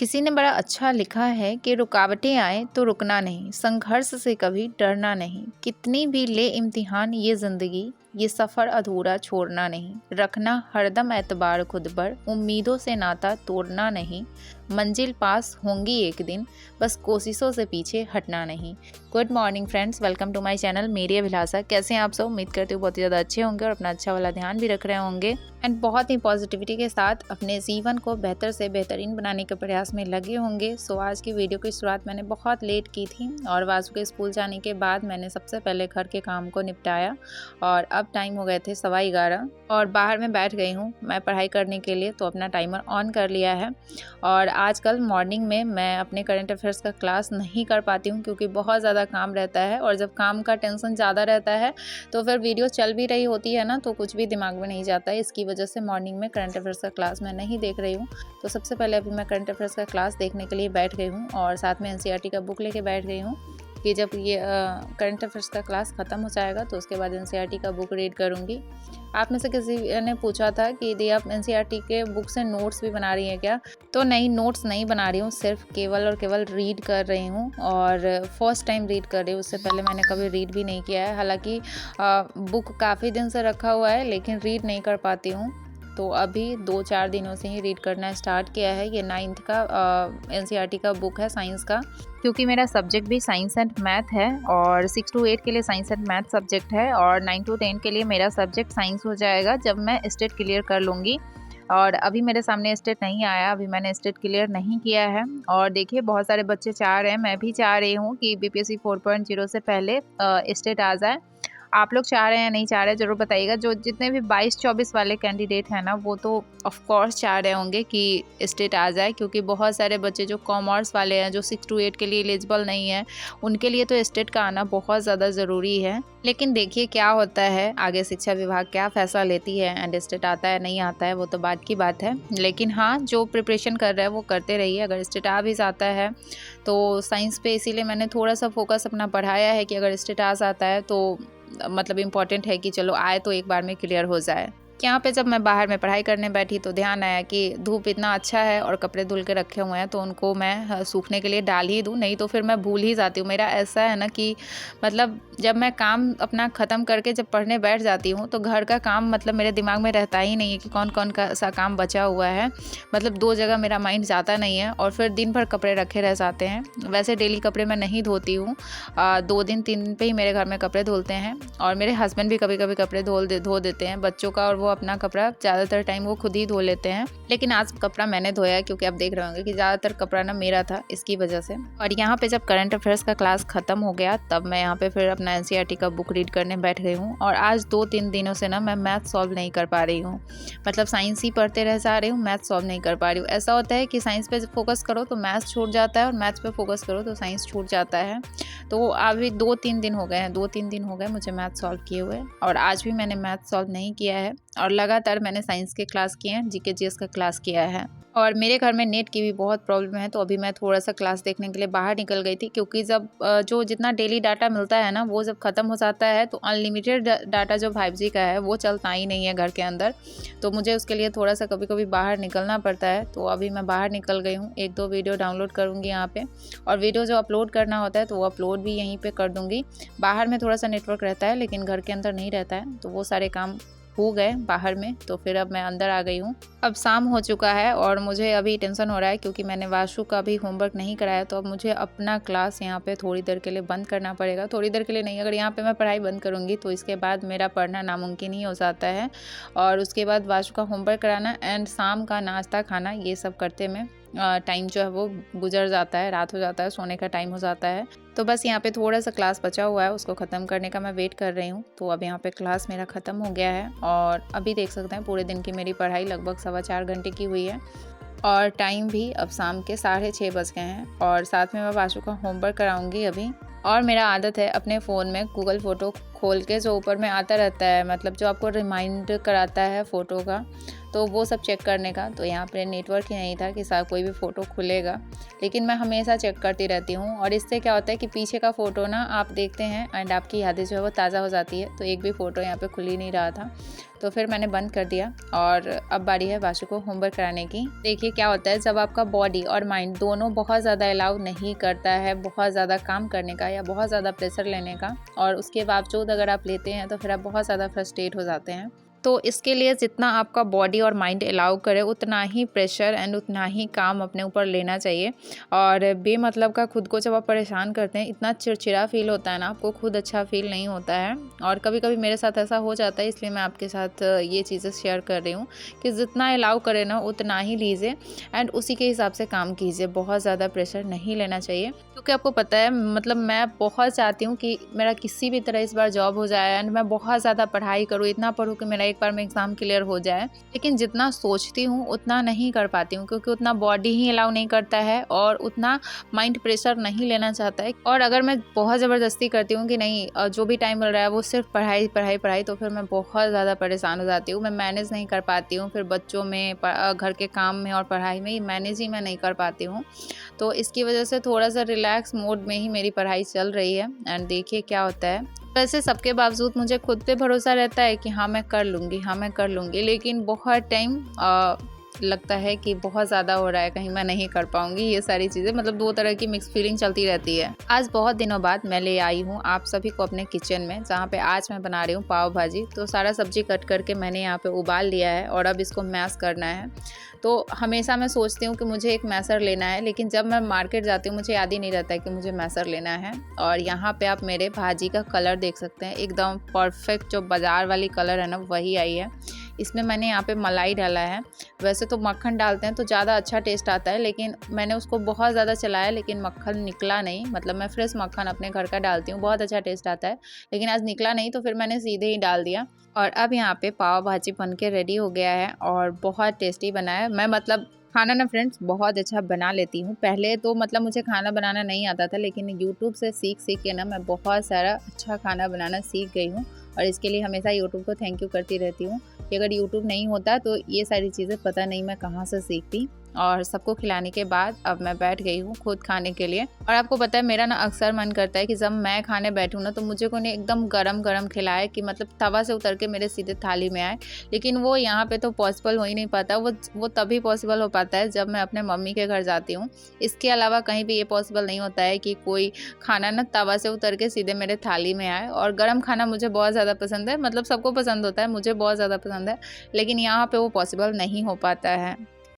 किसी ने बड़ा अच्छा लिखा है कि रुकावटें आए तो रुकना नहीं, संघर्ष से कभी डरना नहीं, कितनी भी ले इम्तिहान ये ज़िंदगी, ये सफ़र अधूरा छोड़ना नहीं, रखना हरदम एतबार खुद पर, उम्मीदों से नाता तोड़ना नहीं, मंजिल पास होंगी एक दिन, बस कोशिशों से पीछे हटना नहीं। Good morning friends, welcome to my channel मेरी अभिलाषा। कैसे हैं आप सब? उम्मीद करती हूँ बहुत ही ज़्यादा अच्छे होंगे और अपना अच्छा वाला ध्यान भी रख रहे होंगे एंड बहुत ही पॉजिटिविटी के साथ अपने जीवन को बेहतर से बेहतरीन बनाने के प्रयास में लगे होंगे। सो आज की वीडियो की शुरुआत मैंने बहुत लेट की थी और वासु के स्कूल जाने के बाद मैंने सबसे पहले घर के काम को निपटाया और अब टाइम हो गए थे 11:15 और बाहर में बैठ गई हूँ मैं पढ़ाई करने के लिए, तो अपना टाइमर ऑन कर लिया है। और आजकल मॉर्निंग में मैं अपने करंट अफेयर्स का क्लास नहीं कर पाती हूँ क्योंकि बहुत ज़्यादा काम रहता है और जब काम का टेंशन ज़्यादा रहता है तो फिर वीडियो चल भी रही होती है ना, तो कुछ भी दिमाग में नहीं जाता है। इसकी वजह से मॉर्निंग में करंट अफेयर्स का क्लास मैं नहीं देख रही हूँ। तो सबसे पहले अभी मैं करंट अफेयर्स का क्लास देखने के लिए बैठ गई हूँ और साथ में एनसीईआरटी का बुक लेके बैठ गई हूँ कि जब ये करंट अफेयर्स का क्लास ख़त्म हो जाएगा तो उसके बाद एनसीईआरटी का बुक रीड करूँगी। आप में से किसी ने पूछा था कि यदि आप एनसीईआरटी के बुक से नोट्स भी बना रही हैं क्या? तो नहीं, नोट्स नहीं बना रही हूँ, सिर्फ केवल और केवल रीड कर रही हूँ और फर्स्ट टाइम रीड कर रही हूँ। उससे पहले मैंने कभी रीड भी नहीं किया है। हालांकि बुक काफ़ी दिन से रखा हुआ है लेकिन रीड नहीं कर पाती हूँ, तो अभी 2-4 दिनों से ही रीड करना स्टार्ट किया है। ये 9th का एनसीईआरटी का बुक है साइंस का, क्योंकि मेरा सब्जेक्ट भी साइंस एंड मैथ है और 6 to 8 के लिए साइंस एंड मैथ सब्जेक्ट है और 9 to 10 के लिए मेरा सब्जेक्ट साइंस हो जाएगा जब मैं स्टेट क्लियर कर लूँगी। और अभी मेरे सामने स्टेट नहीं आया, अभी मैंने स्टेट क्लियर नहीं किया है। और देखिए बहुत सारे बच्चे चाह रहे हैं, मैं भी चाह रही हूँ कि बीपीएससी 4.0 से पहले स्टेट आ जाए। आप लोग चाह रहे हैं या नहीं चाह रहे हैं ज़रूर बताइएगा। जो जितने भी 22-24 वाले कैंडिडेट हैं ना, वो तो ऑफ कोर्स चाह रहे होंगे कि स्टेट आ जाए, क्योंकि बहुत सारे बच्चे जो कॉमर्स वाले हैं जो 6 to 8 के लिए एलिजिबल नहीं है, उनके लिए तो स्टेट का आना बहुत ज़्यादा ज़रूरी है। लेकिन देखिए क्या होता है, आगे शिक्षा विभाग क्या फैसला लेती है एंड स्टेट आता है नहीं आता है वो तो बात की बात है। लेकिन हाँ, जो प्रिपरेशन कर रहे हैं वो करते रहिए। अगर स्टेट आ भी जाता है तो साइंस पे इसीलिए मैंने थोड़ा सा फोकस अपना बढ़ाया है कि अगर स्टेट आ जाता है तो मतलब इम्पॉर्टेंट है कि चलो आए तो एक बार में क्लियर हो जाए। यहाँ पे जब मैं बाहर में पढ़ाई करने बैठी तो ध्यान आया कि धूप इतना अच्छा है और कपड़े धुल के रखे हुए हैं तो उनको मैं सूखने के लिए डाल ही दूँ, नहीं तो फिर मैं भूल ही जाती हूँ। मेरा ऐसा है ना कि मतलब जब मैं काम अपना ख़त्म करके जब पढ़ने बैठ जाती हूँ तो घर का काम मतलब मेरे दिमाग में रहता ही नहीं है कि कौन कौन का सा काम बचा हुआ है। मतलब 2 जगह मेरा माइंड जाता नहीं है और फिर दिन भर कपड़े रखे रह जाते हैं। वैसे डेली कपड़े मैं नहीं धोती हूँ, 2 दिन 3 दिन पे ही मेरे घर में कपड़े धुलते हैं और मेरे हस्बैंड भी कभी कभी कपड़े धो देते हैं बच्चों का, और वो अपना कपड़ा ज़्यादातर टाइम वो खुद ही धो लेते हैं। लेकिन आज कपड़ा मैंने धोया है क्योंकि आप देख रहे होंगे कि ज़्यादातर कपड़ा ना मेरा था, इसकी वजह से। और यहाँ पे जब करंट अफेयर्स का क्लास ख़त्म हो गया तब मैं यहाँ पे फिर अपना एनसीईआरटी का बुक रीड करने बैठ गई हूँ और आज 2-3 दिनों से ना मैं मैथ सॉल्व नहीं कर पा रही हूँ। मतलब साइंस ही पढ़ते रह जा रही हूँ, मैथ सॉल्व नहीं कर पा रही हूँ। ऐसा होता है कि साइंस पे फोकस करो तो मैथ्स छूट जाता है और मैथ्स पे फोकस करो तो साइंस छूट जाता है। तो अभी 2-3 दिन हो गए हैं, 2-3 दिन हो गए मुझे मैथ सॉल्व किए हुए और आज भी मैंने मैथ सॉल्व नहीं किया है। और लगातार मैंने साइंस के क्लास किए हैं, जीके जीएस का क्लास किया है। और मेरे घर में नेट की भी बहुत प्रॉब्लम है, तो अभी मैं थोड़ा सा क्लास देखने के लिए बाहर निकल गई थी, क्योंकि जब जो जितना डेली डाटा मिलता है ना वो जब ख़त्म हो जाता है तो अनलिमिटेड डाटा जो 5G का है वो चलता ही नहीं है घर के अंदर। तो मुझे उसके लिए थोड़ा सा कभी कभी बाहर निकलना पड़ता है। तो अभी मैं बाहर निकल गई हूँ, 1-2 वीडियो डाउनलोड करूँगी यहाँ पे और वीडियो जो अपलोड करना होता है तो वो अपलोड भी यहीं पर कर दूँगी। बाहर में थोड़ा सा नेटवर्क रहता है लेकिन घर के अंदर नहीं रहता है, तो वो सारे काम हो गए बाहर में। तो फिर अब मैं अंदर आ गई हूँ। अब शाम हो चुका है और मुझे अभी टेंशन हो रहा है क्योंकि मैंने वाशु का भी होमवर्क नहीं कराया, तो अब मुझे अपना क्लास यहाँ पे थोड़ी देर के लिए बंद करना पड़ेगा। थोड़ी देर के लिए नहीं, अगर यहाँ पे मैं पढ़ाई बंद करूँगी तो इसके बाद मेरा पढ़ना नामुमकिन ही हो जाता है और उसके बाद वाशु का होमवर्क कराना एंड शाम का नाश्ता खाना, ये सब करते में टाइम जो है वो गुजर जाता है, रात हो जाता है, सोने का टाइम हो जाता है। तो बस यहाँ पे थोड़ा सा क्लास बचा हुआ है, उसको ख़त्म करने का मैं वेट कर रही हूँ। तो अब यहाँ पे क्लास मेरा ख़त्म हो गया है और अभी देख सकते हैं पूरे दिन की मेरी पढ़ाई लगभग 4.25 घंटे की हुई है और टाइम भी अब शाम के 6:30 बज गए हैं और साथ में मैं वाशु का होमवर्क कराऊंगी अभी। और मेरा आदत है अपने फ़ोन में गूगल फ़ोटो खोल के जो ऊपर में आता रहता है, मतलब जो आपको रिमाइंड कराता है फ़ोटो का, तो वो सब चेक करने का। तो यहाँ पे नेटवर्क ही नहीं था कि कोई भी फ़ोटो खुलेगा, लेकिन मैं हमेशा चेक करती रहती हूँ और इससे क्या होता है कि पीछे का फ़ोटो ना आप देखते हैं एंड आपकी यादें जो है वो ताज़ा हो जाती है। तो एक भी फ़ोटो यहाँ पे खुल ही नहीं रहा था, तो फिर मैंने बंद कर दिया और अब बारी है वाशु को होमवर्क कराने की। देखिए क्या होता है, जब आपका बॉडी और माइंड दोनों बहुत ज़्यादा अलाउ नहीं करता है बहुत ज़्यादा काम करने का या बहुत ज़्यादा प्रेशर लेने का, और उसके बावजूद अगर आप लेते हैं तो फिर आप बहुत ज़्यादा फ्रस्ट्रेट हो जाते हैं। तो इसके लिए जितना आपका बॉडी और माइंड अलाउ करे उतना ही प्रेशर एंड उतना ही काम अपने ऊपर लेना चाहिए। और बेमतलब का खुद को जब आप परेशान करते हैं इतना चिड़चिड़ा फील होता है ना, आपको खुद अच्छा फील नहीं होता है। और कभी कभी मेरे साथ ऐसा हो जाता है, इसलिए मैं आपके साथ ये चीज़ें शेयर कर रही हूँ कि जितना अलाउ करें ना उतना ही लीजिए एंड उसी के हिसाब से काम कीजिए। बहुत ज़्यादा प्रेशर नहीं लेना चाहिए, क्योंकि आपको पता है मतलब मैं बहुत चाहती हूँ कि मेरा किसी भी तरह इस बार जॉब हो जाए एंड मैं बहुत ज़्यादा पढ़ाई करूँ, इतना पढ़ूँ कि मेरा एक बार में एग्ज़ाम क्लियर हो जाए। लेकिन जितना सोचती हूँ उतना नहीं कर पाती हूँ, क्योंकि उतना बॉडी ही अलाउ नहीं करता है और उतना माइंड प्रेशर नहीं लेना चाहता है। और अगर मैं बहुत ज़बरदस्ती करती हूँ कि नहीं जो भी टाइम मिल रहा है वो सिर्फ पढ़ाई पढ़ाई पढ़ाई, तो फिर मैं बहुत ज़्यादा परेशान हो जाती हूँ। मैं मैनेज नहीं कर पाती हूँ, फिर बच्चों में घर के काम में और पढ़ाई में मैनेज ही मैं नहीं कर पाती हूँ। तो इसकी वजह से थोड़ा सा रिलैक्स मोड में ही मेरी पढ़ाई चल रही है एंड देखिए क्या होता है। वैसे सबके बावजूद मुझे खुद पे भरोसा रहता है कि हाँ मैं कर लूँगी, हाँ मैं कर लूँगी, लेकिन बहुत टाइम लगता है कि बहुत ज़्यादा हो रहा है, कहीं मैं नहीं कर पाऊँगी। ये सारी चीज़ें मतलब दो तरह की मिक्स फीलिंग चलती रहती है। आज बहुत दिनों बाद मैं ले आई हूँ आप सभी को अपने किचन में, जहाँ पे आज मैं बना रही हूँ पाव भाजी। तो सारा सब्जी कट करके मैंने यहाँ पे उबाल लिया है और अब इसको मैश करना है। तो हमेशा मैं सोचती हूँ कि मुझे एक मैसर लेना है, लेकिन जब मैं मार्केट जाती हूँ मुझे याद ही नहीं रहता है कि मुझे मैसर लेना है। और यहाँ पे आप मेरे भाजी का कलर देख सकते हैं, एकदम परफेक्ट जो बाज़ार वाली कलर है ना वही आई है। इसमें मैंने यहाँ पे मलाई डाला है। वैसे तो मक्खन डालते हैं तो ज़्यादा अच्छा टेस्ट आता है, लेकिन मैंने उसको बहुत ज़्यादा चलाया लेकिन मक्खन निकला नहीं। मतलब मैं फ्रेश मक्खन अपने घर का डालती हूँ, बहुत अच्छा टेस्ट आता है, लेकिन आज निकला नहीं तो फिर मैंने सीधे ही डाल दिया। और अब यहाँ पे पाव भाजी बन के रेडी हो गया है और बहुत टेस्टी बना है। मैं मतलब खाना ना फ्रेंड्स बहुत अच्छा बना लेती हूँ। पहले तो मतलब मुझे खाना बनाना नहीं आता था, लेकिन यूट्यूब से सीख के ना मैं बहुत सारा अच्छा खाना बनाना सीख गई हूँ। और इसके लिए हमेशा यूट्यूब को थैंक यू करती रहती हूँ कि अगर यूट्यूब नहीं होता तो ये सारी चीज़ें पता नहीं मैं कहाँ से सीखती। और सबको खिलाने के बाद अब मैं बैठ गई हूँ खुद खाने के लिए। और आपको पता है मेरा ना अक्सर मन करता है कि जब मैं खाने बैठूँ ना तो मुझे कोई एकदम गरम गरम खिलाए, कि मतलब तवा से उतर के मेरे सीधे थाली में आए। लेकिन वो यहाँ पे तो पॉसिबल हो ही नहीं पाता। वो तभी पॉसिबल हो पाता है जब मैं अपने मम्मी के घर जाती हूँ। इसके अलावा कहीं भी ये पॉसिबल नहीं होता है कि कोई खाना ना तवा से उतर के सीधे मेरे थाली में आए। और गर्म खाना मुझे बहुत ज़्यादा पसंद है, मतलब सबको पसंद होता है, मुझे बहुत ज़्यादा पसंद है, लेकिन यहाँ पे वो पॉसिबल नहीं हो पाता है।